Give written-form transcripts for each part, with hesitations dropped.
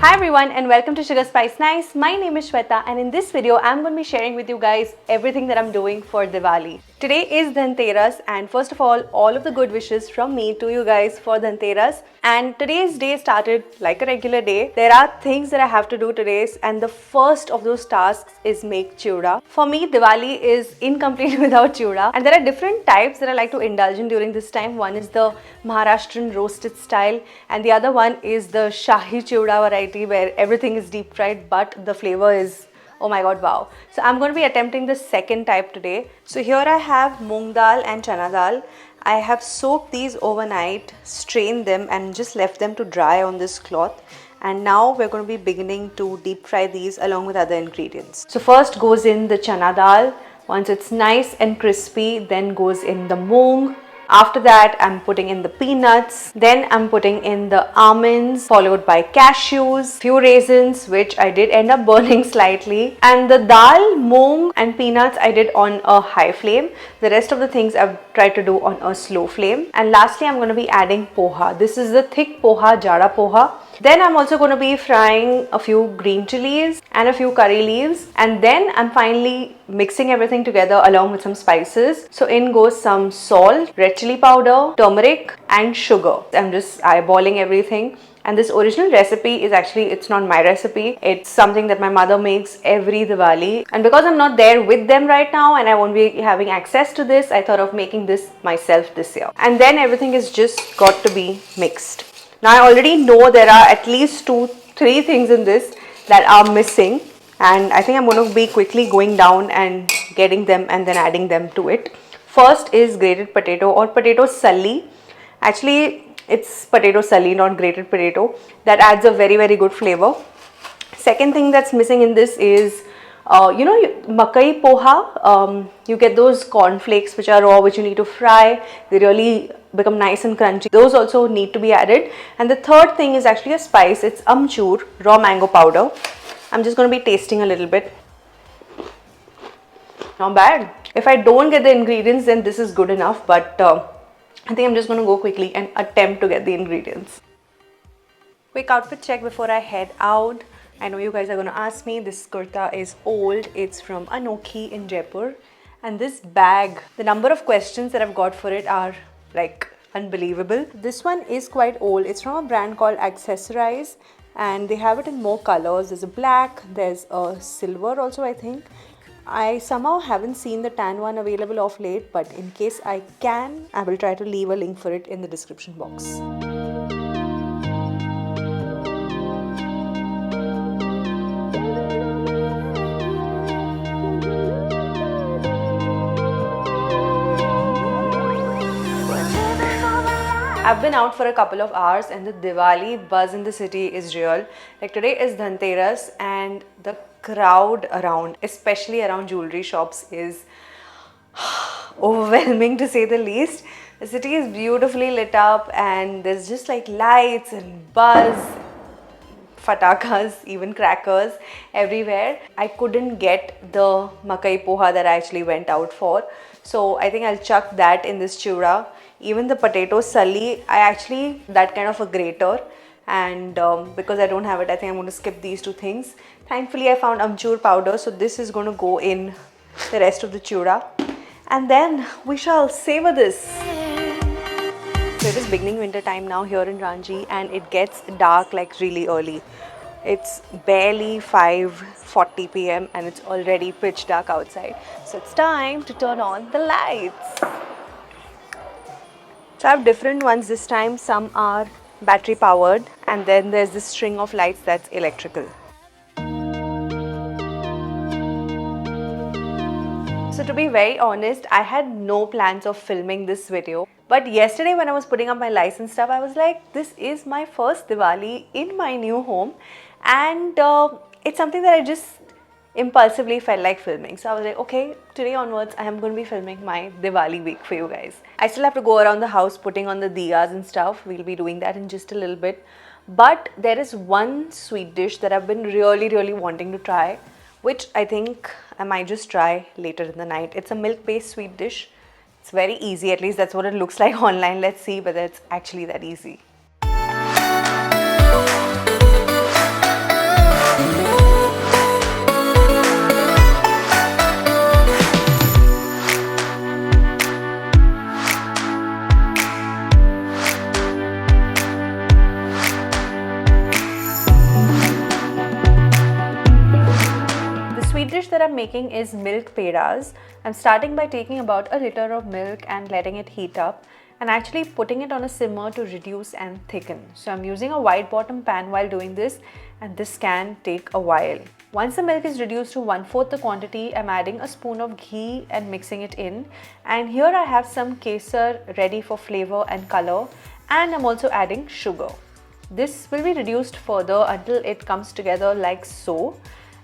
Hi everyone and welcome to SugarSpiceNice. My name is Shweta and in this video I'm going to be sharing with you guys everything that I'm doing for Diwali. Today is Dhanteras and first of all of the good wishes from me to you guys for Dhanteras. And today's day started like a regular day. There are things that I have to do today and the first of those tasks is make Chiwda. For me, Diwali is incomplete without Chiwda, and there are different types that I like to indulge in during this time. One is the Maharashtrian roasted style and the other one is the Shahi Chiwda variety where everything is deep fried but the flavor is, oh my god, wow. So I'm going to be attempting the second type today. So here I have moong dal and chana dal. I have soaked these overnight, strained them and just left them to dry on this cloth. And now we're going to be beginning to deep fry these along with other ingredients. So first goes in the chana dal. Once it's nice and crispy, then goes in the moong. After that, I'm putting in the peanuts. Then I'm putting in the almonds, followed by cashews, few raisins, which I did end up burning slightly. And the dal, moong and peanuts I did on a high flame. The rest of the things I've tried to do on a slow flame. And lastly, I'm going to be adding poha. This is the thick poha, jada poha. Then I'm also going to be frying a few green chilies and a few curry leaves, and then I'm finally mixing everything together along with some spices. So in goes some salt, red chili powder, turmeric and sugar. I'm just eyeballing everything. And this original recipe is actually, it's not my recipe. It's something that my mother makes every Diwali. And because I'm not there with them right now and I won't be having access to this, I thought of making this myself this year. And then everything is just got to be mixed. Now I already know there are at least 2-3 things in this that are missing, and I think I'm going to be quickly going down and getting them and then adding them to it. First is grated potato or potato sulli. Actually it's potato sulli, not grated potato. That adds a very good flavor. Second thing that's missing in this is makai poha. You get those cornflakes which are raw, which you need to fry. They really become nice and crunchy. Those also need to be added. And the third thing is actually a spice. It's amchur, raw mango powder. I'm just going to be tasting a little bit. Not bad. If I don't get the ingredients, then this is good enough. But I think I'm just going to go quickly and attempt to get the ingredients. Quick outfit check before I head out. I know you guys are going to ask me, this kurta is old. It's from Anokhi in Jaipur. And this bag, the number of questions that I've got for it are like unbelievable. This one is quite old. It's from a brand called Accessorize and they have it in more colors. There's a black, there's a silver also, I think. I somehow haven't seen the tan one available of late, but in case I can, I will try to leave a link for it in the description box. I've been out for a couple of hours and the Diwali buzz in the city is real. Like today is Dhanteras and the crowd around, especially around jewelry shops, is overwhelming to say the least. The city is beautifully lit up and there's just like lights and buzz, fatakas, even crackers everywhere. I couldn't get the makai poha that I actually went out for. So I think I'll chuck that in this chiwda. Even the potato sulli, I actually, that kind of a grater, and because I don't have it, I think I'm going to skip these two things. Thankfully I found amchur powder, so this is going to go in the rest of the chiwda. And then we shall savor this. So it is beginning winter time now here in Ranchi and it gets dark like really early. It's barely 5:40 p.m. and it's already pitch dark outside. So it's time to turn on the lights. So I have different ones this time. Some are battery powered and then there's this string of lights that's electrical. So to be very honest, I had no plans of filming this video. But yesterday when I was putting up my lights and stuff, I was like, this is my first Diwali in my new home. And it's something that I just impulsively felt like filming. So I was like, okay, today onwards I am going to be filming my Diwali week for you guys. I still have to go around the house putting on the diyas and stuff. We'll be doing that in just a little bit. But there is one sweet dish that I've been really wanting to try, which I think I might just try later in the night. It's a milk-based sweet dish. It's very easy, at least that's what it looks like online. Let's see whether it's actually that easy. I'm making is milk pedas. I'm starting by taking about a liter of milk and letting it heat up and actually putting it on a simmer to reduce and thicken. So I'm using a wide bottom pan while doing this, and this can take a while. Once the milk is reduced to 1/4 the quantity, I'm adding a spoon of ghee and mixing it in. And here I have some kesar ready for flavor and color, and I'm also adding sugar. This will be reduced further until it comes together like so.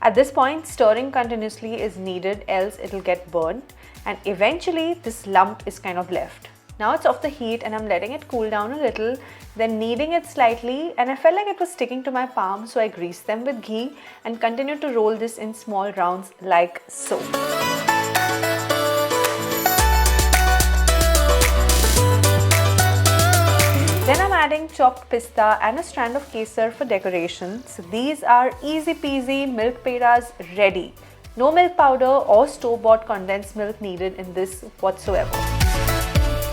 At this point, stirring continuously is needed, else it'll get burnt, and eventually this lump is kind of left. Now it's off the heat and I'm letting it cool down a little, then kneading it slightly, and I felt like it was sticking to my palm, so I greased them with ghee and continued to roll this in small rounds like so. Then I'm adding chopped pista and a strand of kesar for decoration. So these are easy peasy milk pedas ready. No milk powder or store-bought condensed milk needed in this whatsoever.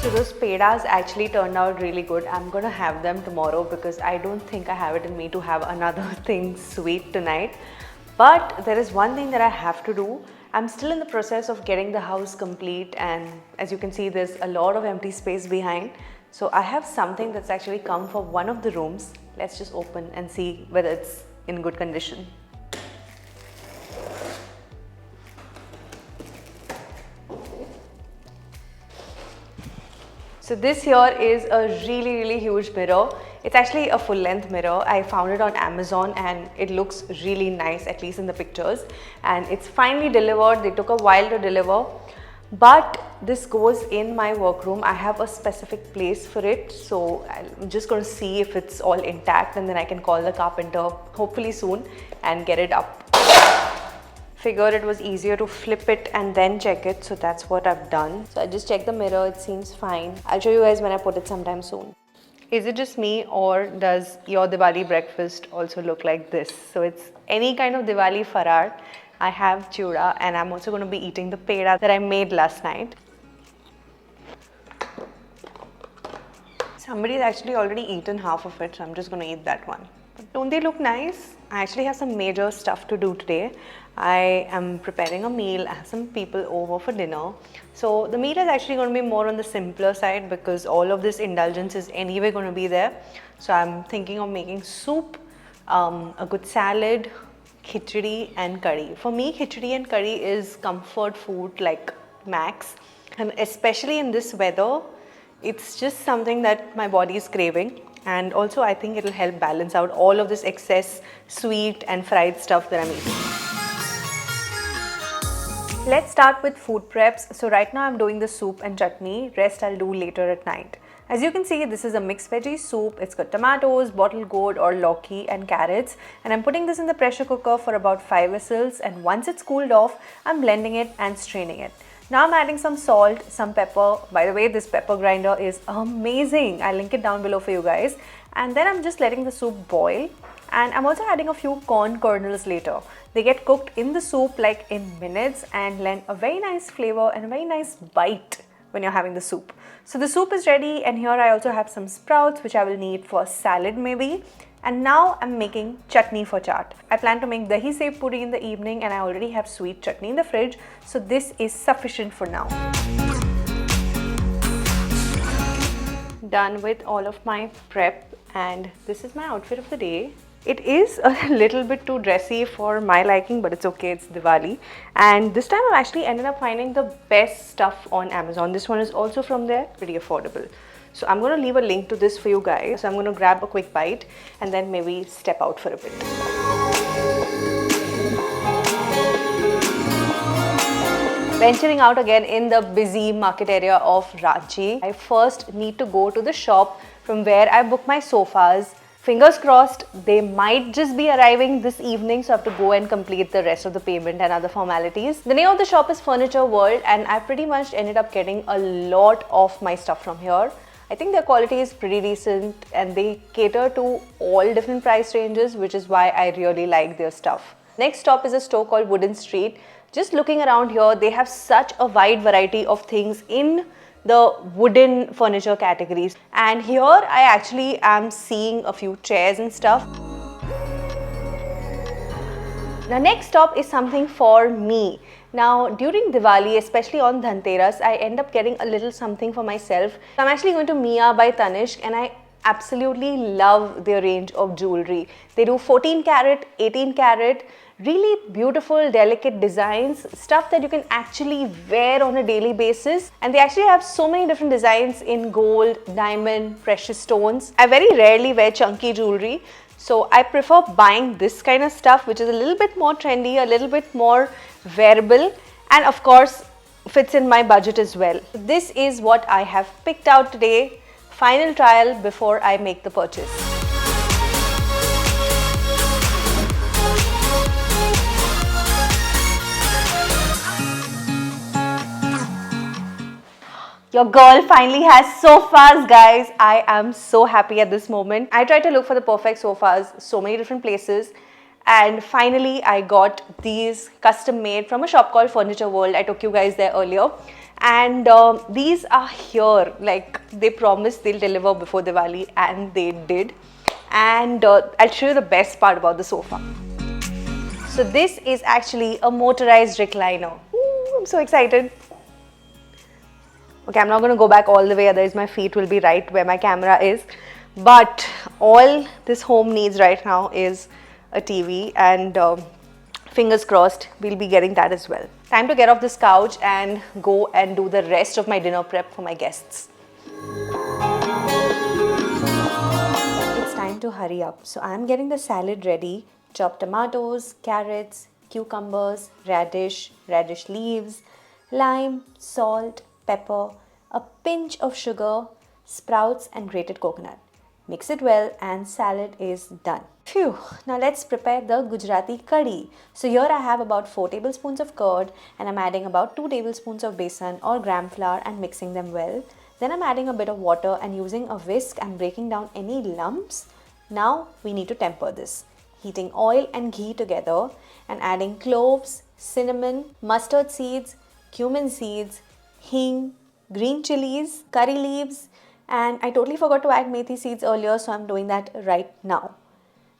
So those pedas actually turned out really good. I'm gonna have them tomorrow because I don't think I have it in me to have another thing sweet tonight. But there is one thing that I have to do. I'm still in the process of getting the house complete, and as you can see, there's a lot of empty space behind. So I have something that's actually come for one of the rooms. Let's just open and see whether it's in good condition. So this here is a really huge mirror. It's actually a full-length mirror. I found it on Amazon and it looks really nice, at least in the pictures. And it's finally delivered. They took a while to deliver. But this goes in my workroom. I have a specific place for it. So I'm just going to see if it's all intact, and then I can call the carpenter hopefully soon and get it up. Figured it was easier to flip it and then check it, so that's what I've done. So I just checked the mirror, it seems fine. I'll show you guys when I put it sometime soon. Is it just me, or does your Diwali breakfast also look like this? So it's any kind of Diwali farar. I have chiwda, and I'm also going to be eating the peda that I made last night. Somebody's actually already eaten half of it, so I'm just going to eat that one. But don't they look nice? I actually have some major stuff to do today. I am preparing a meal. I have some people over for dinner. So the meal is actually going to be more on the simpler side because all of this indulgence is anyway going to be there. So I'm thinking of making soup, a good salad, khichdi and curry. For me, khichdi and curry is comfort food like max. And especially in this weather, it's just something that my body is craving. And also I think it'll help balance out all of this excess sweet and fried stuff that I'm eating. Let's start with food preps. So right now I'm doing the soup and chutney. Rest I'll do later at night. As you can see, this is a mixed veggie soup. It's got tomatoes, bottle gourd or lauki and carrots. And I'm putting this in the pressure cooker for about 5 whistles. And once it's cooled off, I'm blending it and straining it. Now I'm adding some salt, some pepper. By the way, this pepper grinder is amazing. I'll link it down below for you guys. And then I'm just letting the soup boil. And I'm also adding a few corn kernels later. They get cooked in the soup like in minutes and lend a very nice flavor and a very nice bite when you're having the soup. So the soup is ready, and here I also have some sprouts which I will need for salad maybe. And now I'm making chutney for chaat. I plan to make dahi sev puri in the evening, and I already have sweet chutney in the fridge. So this is sufficient for now. Done with all of my prep, and this is my outfit of the day. It is a little bit too dressy for my liking, but it's okay, it's Diwali. And this time I've actually ended up finding the best stuff on Amazon. This one is also from there, pretty affordable. So I'm going to leave a link to this for you guys. So I'm going to grab a quick bite and then maybe step out for a bit. Venturing out again in the busy market area of Ranchi. I first need to go to the shop from where I book my sofas. Fingers crossed, they might just be arriving this evening, so I have to go and complete the rest of the payment and other formalities. The name of the shop is Furniture World, and I pretty much ended up getting a lot of my stuff from here. I think their quality is pretty decent and they cater to all different price ranges, which is why I really like their stuff. Next stop is a store called Wooden Street. Just looking around here, they have such a wide variety of things in the wooden furniture categories. And here I actually am seeing a few chairs and stuff. Now next stop is something for me. Now during Diwali, especially on Dhanteras, I end up getting a little something for myself. I'm actually going to Mia by Tanishq, and I absolutely love their range of jewelry. They do 14 karat, 18 karat, really beautiful, delicate designs, stuff that you can actually wear on a daily basis. And they actually have so many different designs in gold, diamond, precious stones. I very rarely wear chunky jewelry, so I prefer buying this kind of stuff, which is a little bit more trendy, a little bit more wearable, and of course fits in my budget as well. This is what I have picked out today. Final trial before I make the purchase. Your girl finally has sofas, guys. I am so happy at this moment. I tried to look for the perfect sofas so many different places, and finally I got these custom made from a shop called Furniture World. I took you guys there earlier, and these are here. Like, they promised they'll deliver before Diwali, and they did. And I'll show you the best part about the sofa. So this is actually a motorized recliner. Ooh, I'm so excited. Okay, I'm not going to go back all the way, otherwise my feet will be right where my camera is. But all this home needs right now is a TV, and fingers crossed we'll be getting that as well. Time to get off this couch and go and do the rest of my dinner prep for my guests. It's time to hurry up. So I'm getting the salad ready. Chopped tomatoes, carrots, cucumbers, radish leaves, lime, salt, pepper, a pinch of sugar, sprouts and grated coconut. Mix it well and salad is done. Phew! Now let's prepare the Gujarati Kadhi. So here I have about 4 tablespoons of curd, and I'm adding about 2 tablespoons of besan or gram flour and mixing them well. Then I'm adding a bit of water, and using a whisk I'm breaking down any lumps. Now we need to temper this. Heating oil and ghee together and adding cloves, cinnamon, mustard seeds, cumin seeds, hing, green chilies, curry leaves, and I totally forgot to add methi seeds earlier, so I'm doing that right now.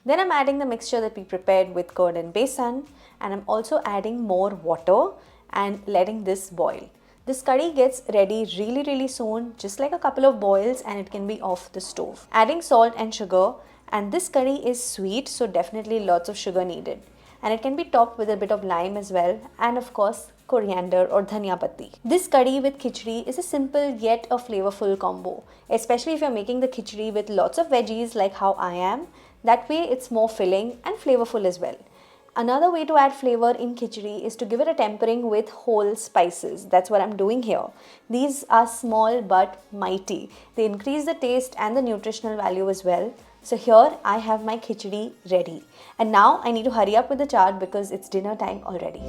Then I'm adding the mixture that we prepared with curd and besan, and I'm also adding more water and letting this boil. This curry gets ready really soon, just like a couple of boils, and it can be off the stove. Adding salt and sugar, and this curry is sweet, so definitely lots of sugar needed. And it can be topped with a bit of lime as well, and of course coriander or dhania patti. This curry with khichdi is a simple yet a flavorful combo, especially if you're making the khichdi with lots of veggies like how I am. That way it's more filling and flavorful as well. Another way to add flavor in khichdi is to give it a tempering with whole spices. That's what I'm doing here. These are small but mighty. They increase the taste and the nutritional value as well. So here I have my khichdi ready. And now I need to hurry up with the chaat because it's dinner time already.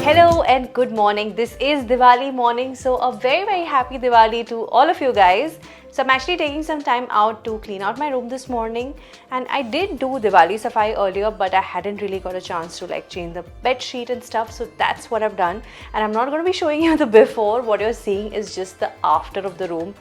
Hello and good morning. This is Diwali morning, so a very happy Diwali to all of you guys. So I'm actually taking some time out to clean out my room this morning, and I did do Diwali Safai earlier, but I hadn't really got a chance to change the bed sheet and stuff, so that's what I've done. And I'm not going to be showing you the before. What you're seeing is just the after of the room.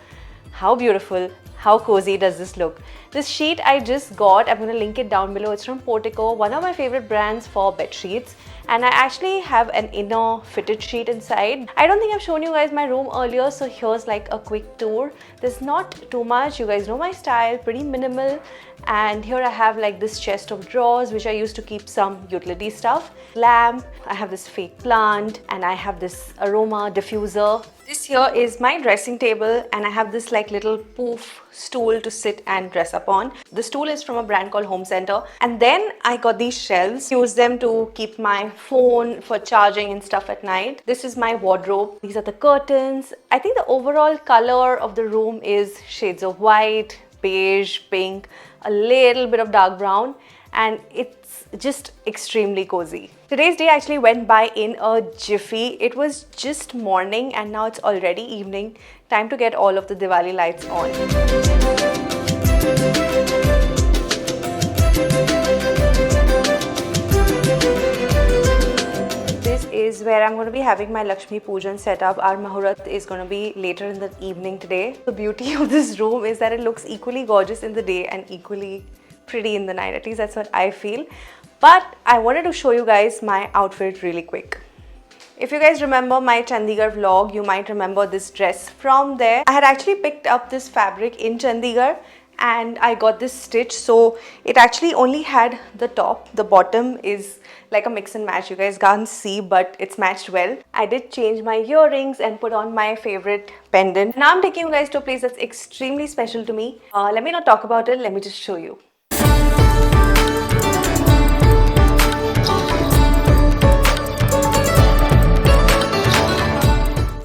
How beautiful, how cozy does this look? This sheet I just got, I'm going to link it down below. It's from Portico, one of my favorite brands for bed sheets. And I actually have an inner fitted sheet inside. I don't think I've shown you guys my room earlier, so here's like a quick tour. There's not too much, you guys know my style, pretty minimal. And here I have like this chest of drawers which I used to keep some utility stuff. Lamp, I have this fake plant, and I have this aroma diffuser. This here is my dressing table, and I have this like little poof stool to sit and dress up on. The stool is from a brand called Home Center. And then I got these shelves, use them to keep my phone for charging and stuff at night. This is my wardrobe. These are the curtains. I think the overall color of the room is shades of white, beige, pink, a little bit of dark brown, and it's just extremely cozy. Today's day actually went by in a jiffy. It was just morning and now it's already evening. Time to get all of the Diwali lights on. This is where I'm going to be having my Lakshmi Pujan set up. Our Mahurat is going to be later in the evening today. The beauty of this room is that it looks equally gorgeous in the day and equally pretty in the night. At least that's what I feel. But I wanted to show you guys my outfit really quick. If you guys remember my Chandigarh vlog, you might remember this dress from there. I had actually picked up this fabric in Chandigarh and I got this stitch, so it actually only had the top. The bottom is like a mix and match. You guys can't see, but it's matched well. I did change my earrings and put on my favorite pendant. Now I'm taking you guys to a place that's extremely special to me. Let me not talk about it, let me just show you.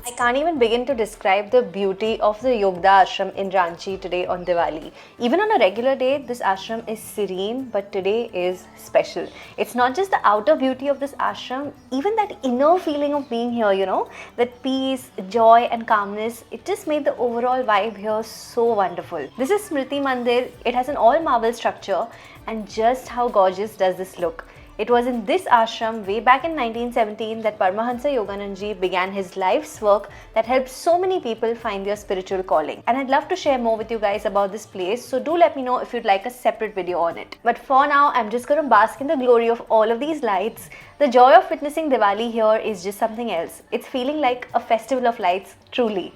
I can't even begin to describe the beauty of the Yogoda ashram in Ranchi today on Diwali. Even on a regular day, this ashram is serene, but today is special. It's not just the outer beauty of this ashram, even that inner feeling of being here, you know, that peace, joy and calmness, it just made the overall vibe here so wonderful. This is Smriti Mandir. It has an all marble structure, and just how gorgeous does this look? It was in this ashram way back in 1917 that Paramahansa Yogananji began his life's work that helped so many people find their spiritual calling. And I'd love to share more with you guys about this place, so do let me know if you'd like a separate video on it. But for now, I'm just going to bask in the glory of all of these lights. The joy of witnessing Diwali here is just something else. It's feeling like a festival of lights, truly.